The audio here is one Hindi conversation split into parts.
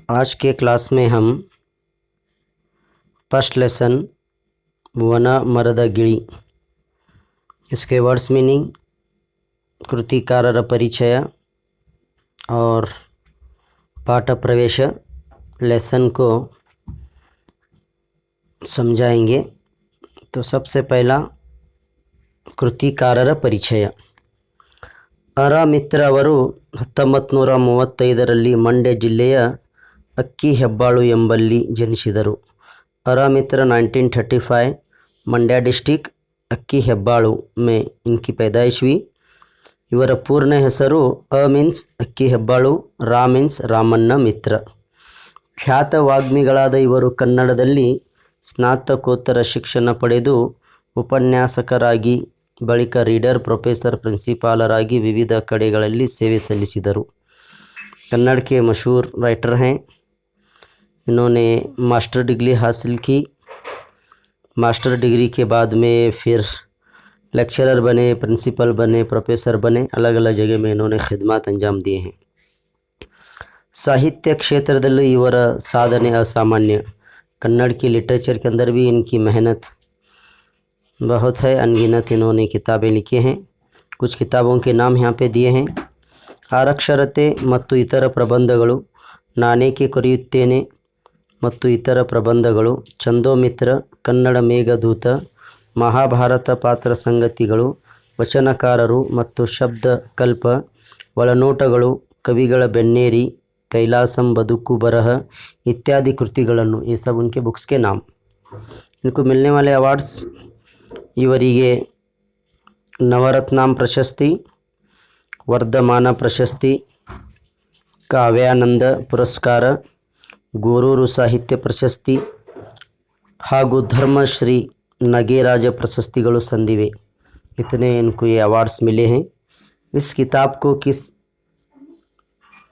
आज के क्लास में हम फर्स्ट लेसन वन मರದ ಗಿಳಿ इसके वर्ड्स मीनिंग, कृतिकारर परिचय और पाठ प्रवेश लेसन को समझाएंगे। तो सबसे पहला ಕೃತಿಕಾರರ ಪರಿಚಯ। ಅರ ಮಿತ್ರ ಅವರು 1935ರಲ್ಲಿ ಮಂಡ್ಯ ಜಿಲ್ಲೆಯ ಅಕ್ಕಿಹೆಬ್ಬಾಳು ಎಂಬಲ್ಲಿ ಜನಿಸಿದರು। ಅರ ಮಿತ್ರ 1935 ಮಂಡ್ಯ ಡಿಸ್ಟ್ರಿಕ್ಟ್ ಅಕ್ಕಿಹೆಬ್ಬಾಳು में इनकी पैदाइश हुई। ಇವರ ಪೂರ್ಣ ಹೆಸರು ಅ ಮೀನ್ಸ್ ಅಕ್ಕಿಹೆಬ್ಬಾಳು, ರಾ ಮೀನ್ಸ್ ರಾಮಣ್ಣ ಮಿತ್ರ। ಖ್ಯಾತ ವಾಗ್ಮಿಗಳಾದ ಇವರು ಕನ್ನಡದಲ್ಲಿ ಸ್ನಾತಕೋತ್ತರ ಶಿಕ್ಷಣ ಪಡೆದು ಉಪನ್ಯಾಸಕರಾಗಿ ಬಳಿಕ ರೀಡರ್, ಪ್ರೊಫೆಸರ್, प्रिंसिपालराಗಿ विविध कड़ेಗಳಲ್ಲಿ सेवे सल्लिसिದರು। कन्नड़ के मशहूर राइटर हैं। इन्होंने मास्टर डिग्री हासिल की। मास्टर डिग्री के बाद में फिर लेक्चरर बने, प्रिंसिपल बने, प्रोफेसर बने। अलग अलग जगह में इन्होंने खिदमत अंजाम दिए हैं। साहित्य क्षेत्रदಲ್ಲೂ ಇವರ साधने असामान्य। कन्नड़ की लिटरेचर के अंदर भी इनकी मेहनत बहुत है। अनगिनत इन्होंने किताबें लिखी हैं। कुछ किताबों के नाम यहाँ पे दिए हैं। ಆರಕ್ಷರತೆ ಮತ್ತು ಇತರ ಪ್ರಬಂಧಗಳು, ನಾನೇಕೆ ಕೊರೆಯುತ್ತೇನೆ ಮತ್ತು ಇತರ ಪ್ರಬಂಧಗಳು, ಚಂದೋಮಿತ್ರ, ಕನ್ನಡ ಮೇಘದೂತ, ಮಹಾಭಾರತ ಪಾತ್ರ ಸಂಗತಿಗಳು, ವಚನಕಾರರು ಮತ್ತು ಶಬ್ದ ಕಲ್ಪ, ಒಳನೋಟಗಳು, ಕವಿಗಳ ಬೆನ್ನೇರಿ, कैलासम, बदुकु बरह इत्यादि कृतिಗಳನ್ನು, ये सब उनके बुक्स के नाम। इनको मिलने वाले अवार्ड्स, ಇವರಿಗೆ ನವರತ್ನಾಂ ಪ್ರಶಸ್ತಿ, ವರ್ಧಮಾನ ಪ್ರಶಸ್ತಿ, ಕಾವ್ಯಾನಂದ ಪುರಸ್ಕಾರ, ಗೋರೂರು ಸಾಹಿತ್ಯ ಪ್ರಶಸ್ತಿ ಹಾಗೂ ಧರ್ಮಶ್ರೀ नगेराज प्रशस्तिಗಳು संदिवे। इतने इनको ये अवार्ड्स मिले हैं। इस किताब को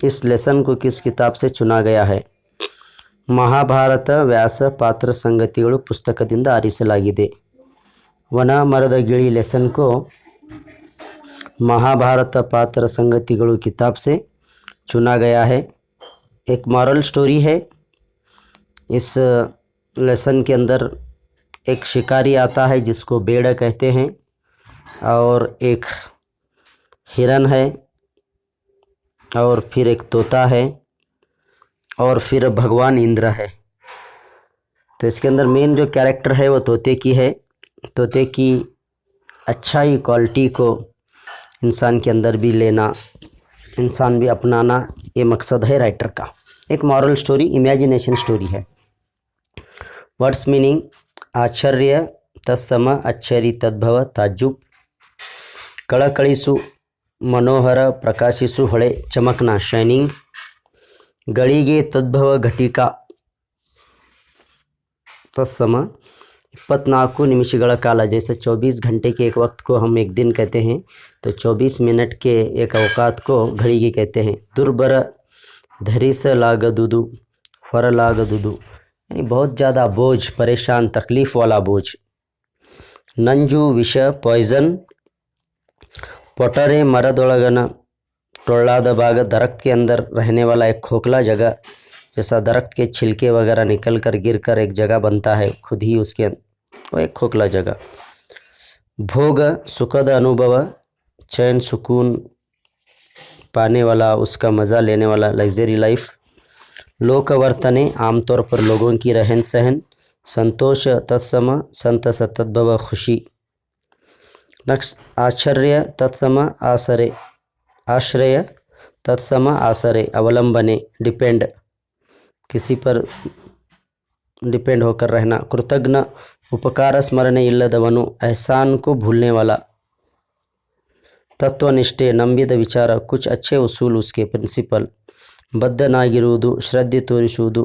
इस लेसन को किस किताब से चुना गया है? ಮಹಾಭಾರತ ವ್ಯಾಸ ಪಾತ್ರ ಸಂಗತಿಗಳು ಪುಸ್ತಕದಿಂದ ಆರಿಸಲಾಗಿದೆ। वन मರದ ಗಿಳಿ लेसन को महाभारत पात्र संगतिಗಳು किताब से चुना गया है। एक मॉरल स्टोरी है। इस लेसन के अंदर एक शिकारी आता है जिसको बेड़ा कहते हैं, और एक हिरन है, और फिर एक तोता है, और फिर भगवान इंद्र है। तो इसके अंदर मेन जो कैरेक्टर है वो तोते की है। तोते की अच्छाई क्वालिटी को इंसान के अंदर भी लेना, इंसान भी अपनाना, ये मकसद है राइटर का। एक मॉरल स्टोरी, इमेजिनेशन स्टोरी है। वर्ड्स मीनिंग, आश्चर्य, तत्सम, अಚ್ಚರಿ, तद्भव, ताज्जुब, ಕಳಕಳಿಸು, मनोहर, प्रकाशिसु, ಹೊಳೆ, चमकना, शाइनिंग, ಗಳಿಗೆ, तद्भव, घटिका, तत्सम, 24 निमिषಗಳ ಕಾಲ, जैसे 24 घंटे के एक वक्त को हम एक दिन कहते हैं, तो 24 मिनट के एक अवकात को घड़िगे कहते हैं। दुर्बर, धरिಸಲಾಗದುದು, ಹೊರಲಾಗದುದು, यानी बहुत ज़्यादा बोझ, परेशान, तकलीफ़ वाला बोझ। ನಂಜು, विष, पॉइजन, पोटरे, मरदೊಳಗನ टोल्लाद भाग, दरख्त के अंदर रहने वाला एक खोखला जगह, जैसा दरख्त के छिलके वगैरह निकल कर गिर कर एक जगह बनता है, खुद ही उसके वो एक खोखला जगह। भोग, सुखद अनुभव, चैन सुकून पाने वाला, उसका मज़ा लेने वाला, लग्जरी लाइफ। लोकवर्तने, आमतौर पर लोगों की रहन सहन। संतोष, तत्सम, संतस, तद्भव, खुशी। नेक्स्ट, आश्चर्य, तत्सम, आसरे, आश्रय, तत्सम, आसरे, अवलंबने, डिपेंड, किसी पर डिपेंड होकर रहना। कृतज्ञ, उपकार स्मರಣೆ ಇಲ್ಲದವನು, एहसान को भूलने वाला। तत्वनिष्ठे, ನಂಬಿದ विचार, कुछ अच्छे उसूल, उसके प्रिंसिपल। बद्धनागिरुವುದು, श्रद्धे तोरिಸುವುದು,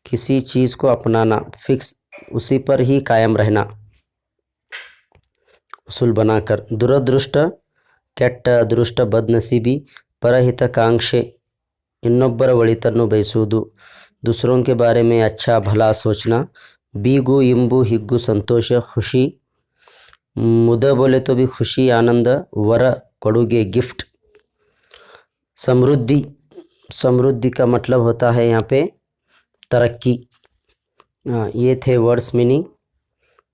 किसी चीज़ को अपनाना, फिक्स, उसी पर ही कायम रहना, उसूल बनाकर। दुरदृष्ट, ಕೆಟ್ಟ, ಅದೃಷ್ಟ, बदनसीबी, परहितकांक्षे, ಇನ್ನೊಬ್ಬರ ಒಳಿತನ್ನು ಬಯಸುವುದು, दूसरों के बारे में अच्छा भला सोचना। बीगु, इंबु, हिग्गु, संतोष, खुशी। मुद बोले तो भी खुशी, आनंद। वर, ಕೊಡುಗೆ, गिफ्ट। समृद्धि, समृद्धि का मतलब होता है यहाँ पे तरक्की। ये थे वर्ड्स मीनिंग।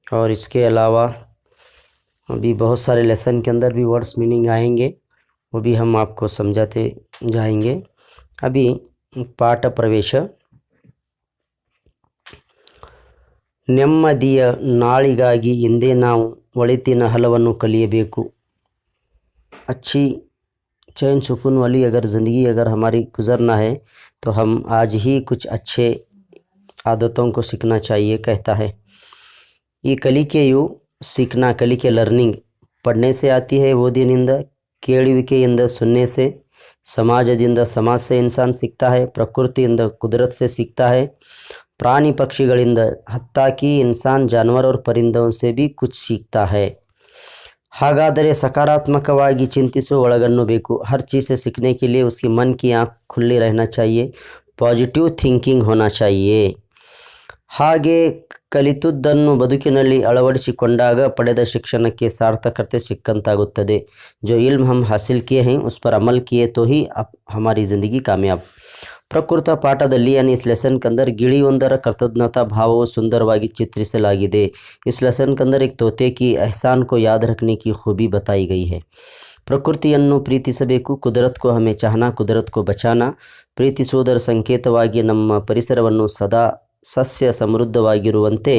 और इसके अलावा अभी बहुत सारे लेसन के अंदर भी वर्ड्स मीनिंग आएंगे, वो भी हम आपको समझाते जाएंगे। अभी पाठ प्रवेश। ನೆಮ್ಮದಿಯ ನಾಳಿಗಾಗಿ ಇಂದೇ ನಾವು ಒಳಿತಿನ ಹಲವನ್ನು ಕಲಿಯಬೇಕು। अच्छी चैन सुकून वाली अगर ज़िंदगी अगर हमारी गुजरना है तो हम आज ही कुछ अच्छे आदतों को सीखना चाहिए, कहता है। ಈ ಕಲಿಕೆಯು सीखना, ಕಲಿಕೆ लर्निंग पढ़ने से आती है, ಓದಿನಿಂದ, ಕೇಳುವಿಕೆಯಿಂದ सुनने से, समाजದಿಂದ समाज से इंसान सीखता है, प्रकृतिಯಿಂದ कुदरत से सीखता है, प्राणी पक्षिಗಳಿಂದ, हत्ता कि इंसान जानवर और परिंदों से भी कुछ सीखता है। हागाದರೆ सकारात्मकವಾಗಿ चिंतिसो ಒಳಗನ್ನಬೇಕು। हर चीज़ से सीखने के लिए उसकी मन की आँख खुली रहना चाहिए, पॉजिटिव थिंकिंग होना चाहिए। ಹಾಗೆ ಕಲಿತುದನ್ನು ಬದುಕಿನಲ್ಲಿ ಅಳವಡಿಸಿಕೊಂಡಾಗ ಪಡೆದ ಶಿಕ್ಷಣಕ್ಕೆ ಸಾರ್ಥಕತೆ ಸಿಕ್ಕಂತಾಗುತ್ತದೆ। जो इल्म हम हासिल किए हैं उस पर अमल किए तो ही हमारी ज़िंदगी कामयाब। ಪ್ರಕೃತ ಪಾಠದಲ್ಲಿ यानी इस लेसन के अंदर ಗಿಳಿಯೊಂದರ ಕೃತಜ್ಞತಾ ಭಾವವು सुंदरವಾಗಿ चित्रिಸಲಾಗಿದೆ। इस लेसन के अंदर एक तोते की एहसान को याद रखने की खूबी बताई गई है। ಪ್ರಕೃತಿಯನ್ನು ಪ್ರೀತಿಸಬೇಕು, ಕುದರತ್ को हमें चाहना, कुदरत को बचाना। ಪ್ರೀತಿಸುವುದರ ಸಂಕೇತವಾಗಿ ನಮ್ಮ ಪರಿಸರವನ್ನು ಸದಾ सस्य समृद्धವಾಗಿರುವಂತೆ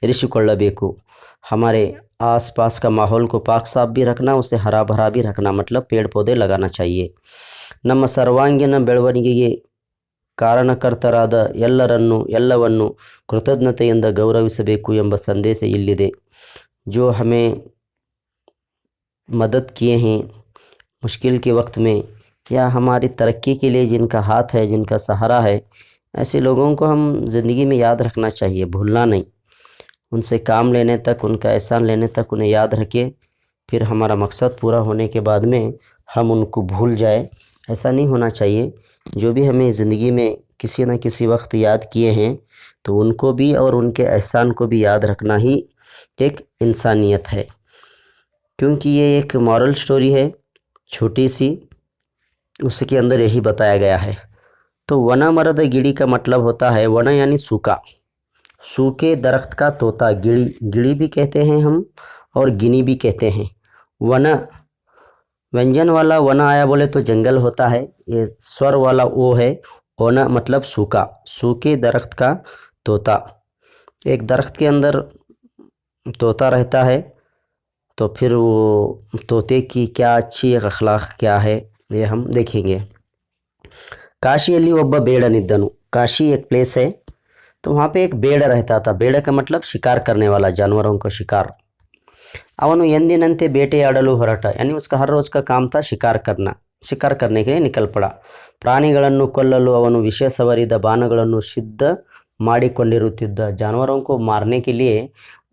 ಇರಿಸಿಕೊಳ್ಳಬೇಕು। हमारे आसपास का माहौल को पाक साफ भी रखना, उसे हरा भरा भी रखना, मतलब पेड़ पौधे लगाना चाहिए। ನಮ್ಮ ಸರ್ವಾಂಗೀಣ ಬೆಳವಣಿಗೆಗೆ ಕಾರಣಕರ್ತರಾದ ಎಲ್ಲವನ್ನು ಕೃತಜ್ಞತೆಯಿಂದ ಗೌರವಿಸಬೇಕು ಎಂಬ ಸಂದೇಶ ಇಲ್ಲಿದೆ। जो हमें मदद किए हैं मुश्किल के वक्त में या हमारी तरक्की के लिए जिनका हाथ है, जिनका सहारा है, ऐसे लोगों को हम ज़िंदगी में याद रखना चाहिए, भूलना नहीं। उनसे काम लेने तक, उनका एहसान लेने तक उन्हें याद रखें। फिर हमारा मकसद पूरा होने के बाद में हम उनको भूल जाए, ऐसा नहीं होना चाहिए। जो भी हमें ज़िंदगी में किसी न किसी वक्त याद किए हैं तो उनको भी और उनके एहसान को भी याद रखना ही एक इंसानियत है। क्योंकि ये एक मॉरल स्टोरी है छोटी सी, उसके अंदर यही बताया गया है। तो वना मरद गिड़ी का मतलब होता है, वना यानी सूखा, सूखे दरख्त का तोता, गिड़ी, गिड़ी भी कहते हैं हम और गिनी भी कहते हैं। वना व्यंजन वाला वना आया बोले तो जंगल होता है, ये स्वर वाला ओ है। वना मतलब सूखा, सूखे दरख्त का तोता। एक दरख्त के अंदर तोता रहता है तो फिर वो तोते की क्या अच्छी एक अखलाक क्या है ये हम देखेंगे। काशिಯಲ್ಲಿ ಒಬ್ಬ ಬೇಡನಿದ್ದನು। काशी एक प्लेस है, तो वहाँ पे एक ಬೇಡ रहता था। ಬೇಡ का मतलब शिकार करने वाला, जानवरों को शिकार। ಅವನು ಎಂದಿನಂತೆ ಬೇಟೆಯಾಡಲು ಹೊರಟ, यानी उसका हर रोज़ का काम था शिकार करना, शिकार करने के लिए निकल पड़ा। ಪ್ರಾಣಿಗಳನ್ನು ಕೊಲ್ಲಲು ಅವನು ವಿಷ ಸವರಿದ ಬಾಣಗಳನ್ನು ಸಿದ್ಧ ಮಾಡಿಕೊಂಡಿರುತ್ತಿದ್ದ। जानवरों को मारने के लिए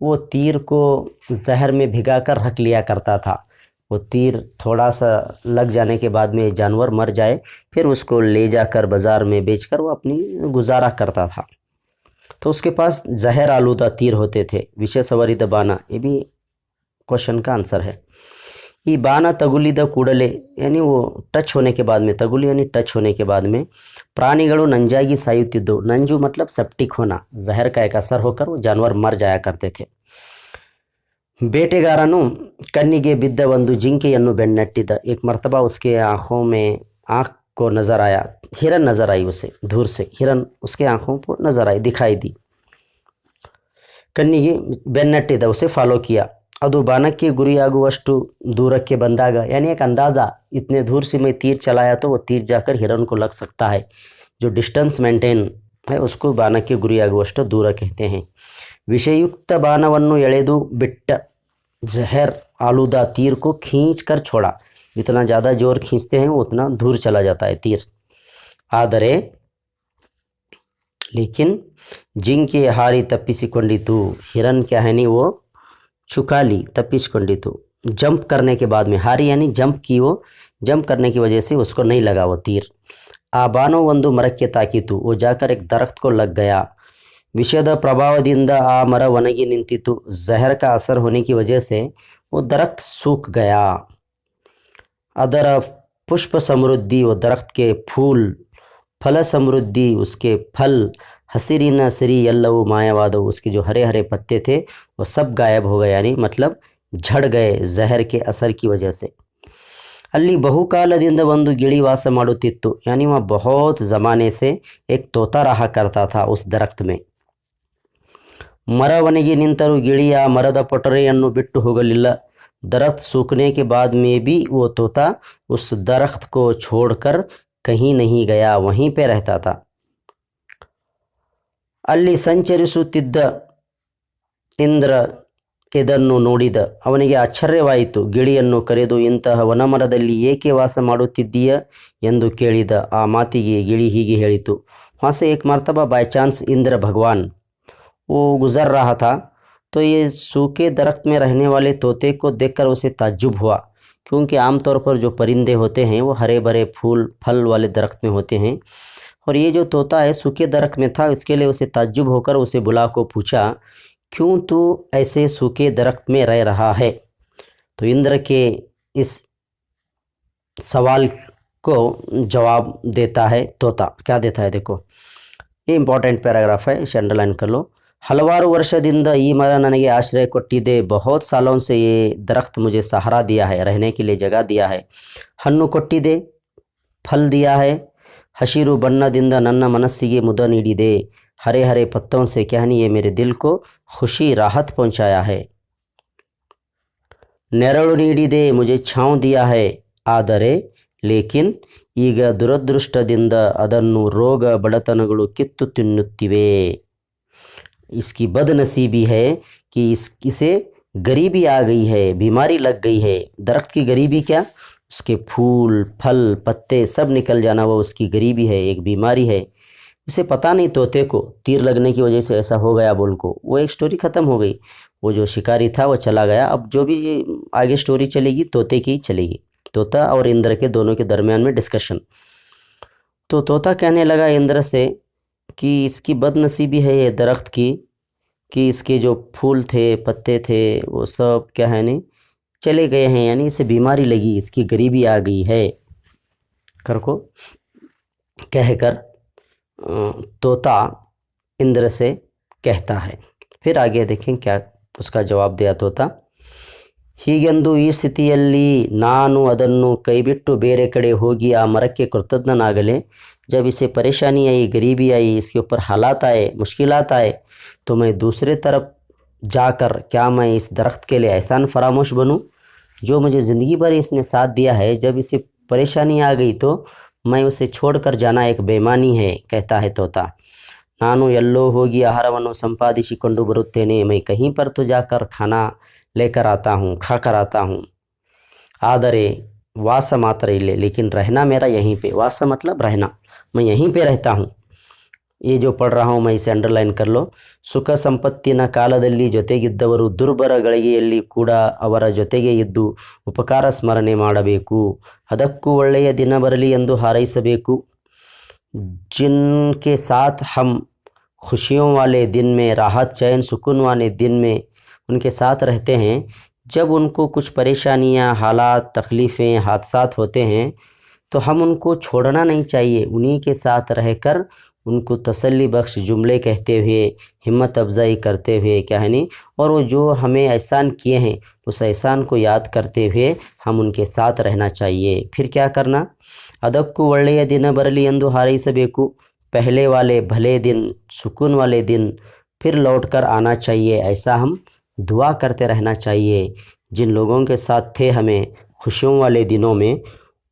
वो तीर को जहर में भिगाकर रख लिया करता था। वो तीर थोड़ा सा लग जाने के बाद में जानवर मर जाए, फिर उसको ले जाकर बाज़ार में बेचकर वो अपनी गुजारा करता था। तो उसके पास जहर आलूदा तीर होते थे, विषय सवरिद बाना, ये भी क्वेश्चन का आंसर है। ये बाना तगुलिद ಕೂಡಲೇ यानी वो टच होने के बाद में, तगुली यानी टच होने के बाद में प्राणिಗಳು ನಂಜಾಗಿ ಸಾಯುತ್ತಿದ್ದು। ನಂಜು मतलब सेप्टिक होना, जहर का एक असर होकर वो जानवर मर जाया करते थे। ಬೇಟೆಗಾರನು ಕಣ್ಣಿಗೆ ಬಿದ್ದ ಒಂದು ಜಿಂಕೆಯನ್ನು ಬೆನ್ನಟ್ಟಿದ್ದ। एक मरतबा उसके आँखों में आँख को नज़र आया, हिरन नज़र आई उसे दूर से, हिरन उसके आँखों को नज़र आई, दिखाई दी। ಕಣ್ಣಿಗೆ ಬೆನ್ನಟ್ಟಿದ, उसे फॉलो किया। ಅದು ಬಾಣಕ್ಕೆ ಗುರಿಯಾಗುವಷ್ಟು दूरಕ್ಕೆ ಬಂದಾಗ, यानी एक अंदाज़ा, इतने दूर से मैं तीर चलाया तो वो तीर जाकर हिरन को लग सकता है। जो डिस्टेंस मेंटेन है उसको ಬಾಣಕ್ಕೆ ಗುರಿಯಾಗುವಷ್ಟು दूर कहते हैं। विषयुक्त ಬಾಣವನ್ನು ಎಳೆದು ಬಿಟ್ಟ, जहर आलूदा तीर को खींच कर छोड़ा। जितना ज़्यादा जोर खींचते हैं उतना दूर चला जाता है तीर। ಆದರೆ लेकिन ಜಿಂಕೆ हारी तप्पिಸಿಕೊಂಡಿತು, हिरन क्या है नहीं वो छुका ली, तप्पिಸಿಕೊಂಡಿತು। जंप करने के बाद में, हारी यानी जंप की, वो जंप करने की वजह से उसको नहीं लगा वो तीर। आ बानो ಒಂದು ಮರಕ್ಕೆ ತಾಕಿತು, वो जाकर एक दरख्त को लग गया। विषद प्रभावದಿಂದ आ मर ಒಣಗಿ निंतितु, जहर का असर होने की वजह से वो दरख्त सूख गया। ಅದರ पुष्प समृद्धि, वो दरख्त के फूल फल समृद्धि, उसके फल, हसिरिन सिरी यल्लवु मायावादव, उसके जो हरे हरे पत्ते थे वो सब गायब हो गए, यानी मतलब झड़ गए जहर के असर की वजह से। ಅಲ್ಲಿ ಬಹುಕಾಲದಿಂದ ಒಂದು ಗಿಳಿ ವಾಸ ಮಾಡುತ್ತಿತ್ತು, यानी वहाँ बहुत ज़माने से एक तोता रहा करता था उस दरख्त में। मरवनिಗೆ निंतरू गिड़ी आ मರದ ಪೊಟರೆಯನ್ನು ಬಿಟ್ಟು ಹೋಗಲಿಲ್ಲ। दरख्त सूखने के बाद में भी वो तोता उस दरख्त को छोड़कर कहीं नहीं गया, वहीं पे रहता था। ಅಲ್ಲಿ ಸಂಚರಿಸುತ್ತಿದ್ದ ಇಂದ್ರ ಇದನ್ನು ನೋಡಿದ, ಅವನಿಗೆ ಆಶ್ಚರ್ಯವಾಯಿತು। ಗಿಳಿಯನ್ನು ಕರೆದು ಇಂತಹ ವನಮರದಲ್ಲಿ ಏಕೆ ವಾಸ ಮಾಡುತ್ತಿದ್ದೀಯ ಎಂದು ಕೇಳಿದ। ಆ ಮಾತಿಗೆ ಗಿಳಿ ಹೀಗೆ ಹೇಳಿತು, वहाँ से एक मर्तबा बाय चांस इंद्र भगवान वो गुज़र रहा था, तो ये सूखे दरख्त में रहने वाले तोते को देखकर उसे ताज्जुब हुआ, क्योंकि आमतौर पर जो परिंदे होते हैं वो हरे भरे फूल फल वाले दरख्त में होते हैं, और ये जो तोता है सूखे दरख्त में था। इसके लिए उसे ताज्जुब होकर उसे बुला को पूछा, क्यों तू ऐसे सूखे दरख्त में रह रहा है। तो इंद्र के इस सवाल को जवाब देता है तोता। क्या देता है देखो, ये इंपॉर्टेंट पैराग्राफ है, इसे अंडरलाइन कर लो। हलवारू वर्षದಿಂದ ಈ मर ನನಗೆ आश्रय ಕೊಟ್ಟಿದೆ, बहुत सालों से ये दरख्त मुझे सहारा दिया है, रहने के लिए जगह दिया है। हन्नु ಕೊಟ್ಟಿದೆ, फल दिया है। हसिರು ಬಣ್ಣದಿಂದ ನನ್ನ ಮನಸ್ಸಿಗೆ ಮುದ ನೀಡಿದೆ, हरे हरे पत्तों से कहनी ये मेरे दिल को खुशी राहत पहुंचाया है। ನೆರಳು ನೀಡಿದೆ, मुझे छाँव दिया है। ಆದರೆ लेकिन ಈಗ ದುರದೃಷ್ಟದಿಂದ ಅದನ್ನು ರೋಗ ಬಡತನಗಳು ಕಿತ್ತು ತಿನ್ನುತ್ತಿವೆ। इसकी बदनसीबी है कि इसे गरीबी आ गई है, बीमारी लग गई है। दरख्त की गरीबी क्या, उसके फूल फल पत्ते सब निकल जाना वो उसकी गरीबी है, एक बीमारी है। उसे पता नहीं तोते को तीर लगने की वजह से ऐसा हो गया बोल को, वो एक स्टोरी ख़त्म हो गई। वो जो शिकारी था वो चला गया। अब जो भी आगे स्टोरी चलेगी तोते की चलेगी, तोता और इंद्र के दोनों के दरमियान में डिस्कशन। तो तोता कहने लगा इंद्र से कि इसकी बदनसीबी है ये दरख्त की, कि इसके जो फूल थे पत्ते थे वो सब क्या है नहीं चले गए हैं, यानी इसे बीमारी लगी, इसकी गरीबी आ गई है कर को कहकर तोता इंद्र से कहता है। फिर आगे देखें क्या उसका जवाब दिया तोता। ಹೀಗೆಂದು ಈ ಸ್ಥಿತಿಯಲ್ಲಿ ನಾನು ಅದನ್ನು ಕೈಬಿಟ್ಟು ಬೇರೆ ಕಡೆ ಹೋಗಿ ಆ ಮರಕ್ಕೆ ಕೃತಜ್ಞನಾಗಲೆ। जब इसे परेशानी आई, गरीबी आई, इसके ऊपर हालात आए, मुश्किलात आए, तो मैं दूसरे तरफ जाकर क्या मैं इस दरख्त के लिए एहसान फरामोश बनूं जो मुझे ज़िंदगी भर इसने साथ दिया है। जब इसे परेशानी आ गई तो मैं उसे छोड़कर जाना एक बेईमानी है, कहता है तोता। ನಾನು ಎಲ್ಲೋ ಹೋಗಿ ಆಹಾರವನ್ನು ಸಂಪಾದಿಸಿಕೊಂಡು ಬರುತ್ತೇನೆ, मैं कहीं पर तो जाकर खाना लेकर आता हूँ, खा कर आता हूँ। आदरे वास मात्र इल्ले, लेकिन रहना मेरा यहीं पे, वास मतलब रहना, मैं यहीं पे रहता हूँ। ये जो पढ़ रहा हूँ मैं इसे अंडरलाइन कर लो। ಸುಖ ಸಂಪತ್ತಿನ ಕಾಲದಲ್ಲಿ ಜೊತೆಗಿದ್ದವರು ದುರ್ಬಲ ಗಳಿಗೆಯಲ್ಲಿ ಕೂಡ ಅವರ ಜೊತೆಗೆ ಇದ್ದು ಉಪಕಾರ ಸ್ಮರಣೆ ಮಾಡಬೇಕು, ಅದಕ್ಕೂ ಒಳ್ಳೆಯ ದಿನ ಬರಲಿ ಎಂದು ಹಾರೈಸಬೇಕು। जिनके साथ हम खुशियों वाले दिन में, राहत चैन सुकून वाले दिन में उनके साथ रहते हैं, जब उनको कुछ परेशानियां, हालात, तकलीफ़ें, हादसात होते हैं तो हम उनको छोड़ना नहीं चाहिए। उन्हीं के साथ रहकर उनको तसल्ली बख्श जुमले कहते हुए, हिम्मत अफजाई करते हुए क्या है नहीं, और वो जो हमें एहसान किए हैं उस एहसान को याद करते हुए हम उनके साथ रहना चाहिए। फिर क्या करना, ಅದಕ್ಕೂ ಒಳ್ಳೆಯ ದಿನ ಬರಲಿ ಎಂದು ಹಾರೈಸಬೇಕು, पहले वाले भले दिन, सुकून वाले दिन फिर लौट कर आना चाहिए, ऐसा हम दुआ करते रहना चाहिए। जिन लोगों के साथ थे हमें खुशियों वाले दिनों में,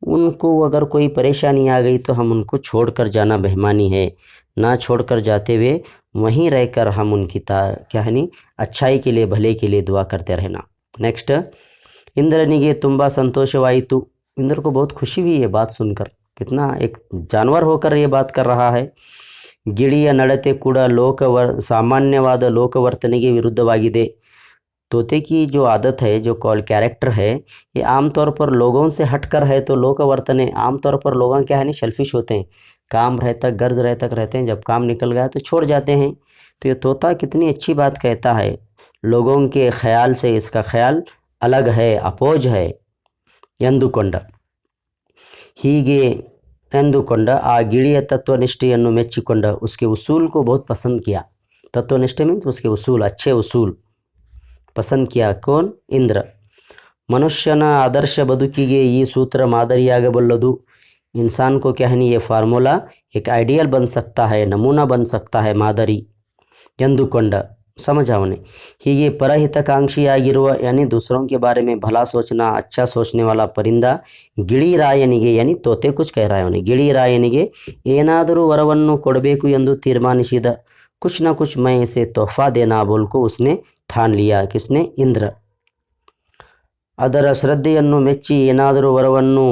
उनको अगर कोई परेशानी आ गई तो हम उनको छोड़कर जाना बेईमानी है। ना छोड़कर जाते हुए वहीं रहकर हम उनकी क्या है नहीं अच्छाई के लिए, भले के लिए दुआ करते रहना। नेक्स्ट, इंद्रनिಗೆ ತುಂಬ ಸಂತೋಷವಾಯಿತು, इंद्र को बहुत खुशी हुई ये बात सुनकर, कितना एक जानवर होकर ये बात कर रहा है। ಗಿಳಿಯ ನಡತೆ ಕೂಡ ಸಾಮಾನ್ಯವಾದ ಲೋಕವರ್ತನೆಗೆ ವಿರುದ್ಧವಾಗಿದೆ। तोते की जो आदत है, जो कैरेक्टर है, ये आमतौर पर लोगों से हटकर है। तो लोकवर्तने आमतौर पर लोगों क्या है नहीं सेल्फिश होते हैं, काम रहे तक गर्ज रहे तक रहते हैं, जब काम निकल गया तो छोड़ जाते हैं। तो ये तोता कितनी अच्छी बात कहता है, लोगों के ख्याल से इसका ख्याल अलग है, अपोज है ಎಂದುಕೊಂಡ। ಹೀಗೆ ಎಂದುಕೊಂಡ ಆ ಗಿಳಿಯ ತತ್ವನಿಷ್ಠೆಯನ್ನು ಮೆಚ್ಚಿಕೊಂಡ उसके उसूल को बहुत पसंद किया तत्वनिष्ठे मीन्स उसके उसूल अच्छे उसूल पसंद किया कौन इंद्र ಮನುಷ್ಯನ ಆದರ್ಶ ಬದುಕಿಗೆ ಈ ಸೂತ್ರ ಮಾದರಿಯಾಗಬಲ್ಲದು इंसान को क्या है नहीं ये फार्मूला एक आइडियल बन सकता है नमूना बन सकता है ಮಾದರಿ ಎಂದುಕೊಂಡ समझावने ಹೀಗೆ ಪರಹಿತಕಾಂಕ್ಷಿಯಾಗಿರುವ यानी दूसरों के बारे में भला सोचना अच्छा सोचने वाला परिंदा ಗಿಳಿರಾಯನಿಗೆ यानी तोते कुछ कह रहा है उन्हें ಗಿಳಿರಾಯನಿಗೆ ಏನಾದರೂ ವರವನ್ನು ಕೊಡಬೇಕು ಎಂದು ತೀರ್ಮಾನಿಸಿದ कुछ ना कुछ मैं इसे तोहफा देना बोल को उसने ठान लिया किसने इंद्र ಅದರ ಶ್ರದ್ಧೆಯನ್ನು ಮೆಚ್ಚಿ ಏನಾದರೂ ವರವನ್ನು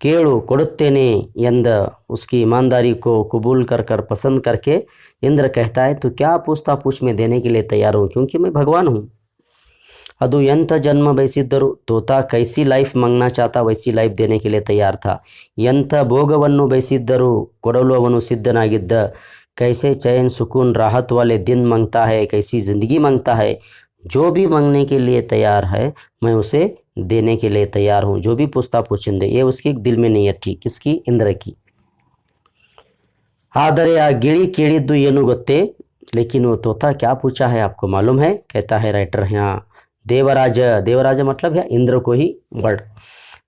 ಕೇಳು ಕೊಡುತ್ತೇನೆ ಎಂದ उसकी ईमानदारी को कबूल कर कर पसंद करके इंद्र कहता है तो क्या पूछता पूछ में देने के लिए तैयार हूँ क्योंकि मैं भगवान हूँ ಅದು ಎಂಥ ಜನ್ಮ ಬಯಸಿದ್ದರೂ तोता कैसी लाइफ मांगना चाहता वैसी लाइफ देने के लिए तैयार था ಎಂಥ ಭೋಗವನ್ನು ಬಯಸಿದ್ದರೂ ಕೊಡಲು ಅವನು ಸಿದ್ಧನಾಗಿದ್ದ कैसे चैन सुकून राहत वाले दिन मांगता है कैसी ज़िंदगी मांगता है जो भी मांगने के लिए तैयार है मैं उसे देने के लिए तैयार हूँ जो भी पूछता पूछेंगे ये उसकी दिल में नीयत थी किसकी इंद्र की ಆದರೆ ಆ ಗಿಳಿ ಕೇಳಿದ್ದು ಏನು ಗೊತ್ತೇ लेकिन वो तोता क्या पूछा है आपको मालूम है कहता है राइटर यहाँ देवराज देवराज मतलब है इंद्र को ही वर्ड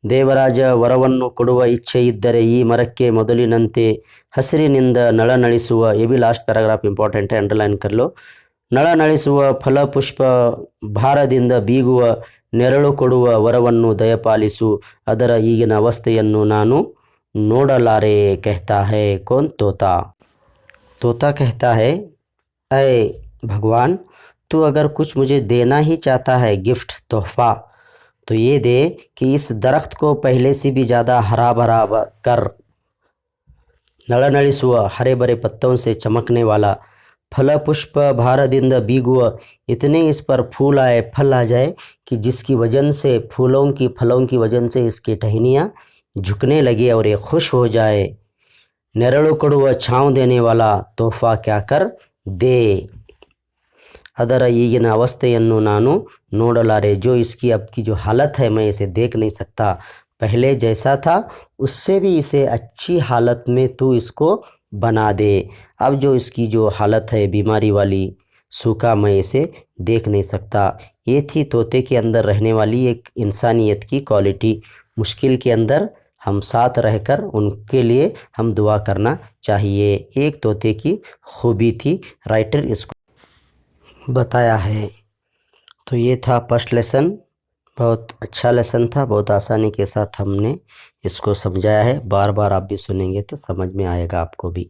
ದೇವರಾಜ ವರವನ್ನು ಕೊಡುವ ಇಚ್ಛೆ ಇದ್ದರೆ ಈ ಮರಕ್ಕೆ ಮೊದಲಿನಂತೆ ಹಸಿರಿನಿಂದ ನಳನಳಿಸುವ ये भी लास्ट पैराग्राफ इंपॉर्टेंट है अंडरलाइन कर लो ನಳನಳಿಸುವ ಫಲಪುಷ್ಪ ಭಾರದಿಂದ ಬೀಗುವ ನೆರಳು ಕೊಡುವ ವರವನ್ನು ದಯಪಾಲಿಸು ಅದರ ಈಗಿನ ಅವಸ್ಥೆಯನ್ನು ನಾನು ನೋಡಲಾರೆ कहता है कौन तोता तोता कहता है ऐ भगवान तू अगर कुछ मुझे देना ही चाहता है गिफ्ट तोहफा तो ये दे कि इस दरख्त को पहले से भी ज़्यादा हरा भरा कर नळनळिसुव हरे भरे पत्तों से चमकने वाला फल पुष्प भारदिंद बीगुव इतने इस पर फूल आए फल आ जाए कि जिसकी वजन से फलों की वजन से इसकी टहनियाँ झुकने लगे और ये खुश हो जाए नेरಳು ಕೊಡುವ छाँव देने वाला तोहफा क्या कर दे ಅದರ ಈಗಿನ ಅವಸ್ಥೆಯನ್ನು ನಾನು ನೋಡಲಾರೆ जो इसकी अब की जो हालत है मैं इसे देख नहीं सकता पहले जैसा था उससे भी इसे अच्छी हालत में तू इसको बना दे अब जो इसकी जो हालत है बीमारी वाली सूखा मैं इसे देख नहीं सकता ये थी तोते के अंदर रहने वाली एक इंसानियत की क्वालिटी मुश्किल के अंदर हम साथ रहकर उनके लिए हम दुआ करना चाहिए एक तोते की खूबी थी राइटर इसको बताया है तो ये था फर्स्ट लेसन बहुत अच्छा लेसन था बहुत आसानी के साथ हमने इसको समझाया है बार बार आप भी सुनेंगे तो समझ में आएगा आपको भी